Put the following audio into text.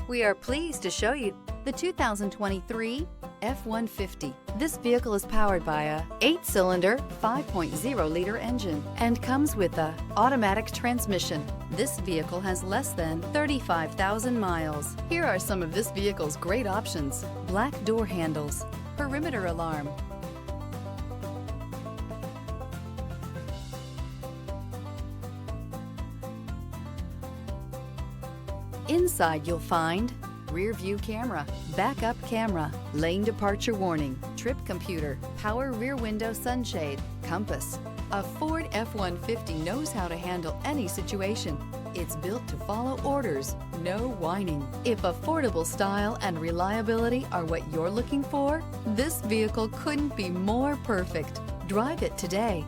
We are pleased to show you the 2023 F-150. This vehicle is powered by a 8-cylinder, 5.0-liter engine and comes with a automatic transmission. This vehicle has less than 35,000 miles. Here are some of this vehicle's great options: black door handles, perimeter alarm, inside you'll find rear view camera, backup camera, lane departure warning, trip computer, power rear window sunshade, compass. A Ford F-150 knows how to handle any situation. It's built to follow orders, no whining. If affordable style and reliability are what you're looking for, this vehicle couldn't be more perfect. Drive it today.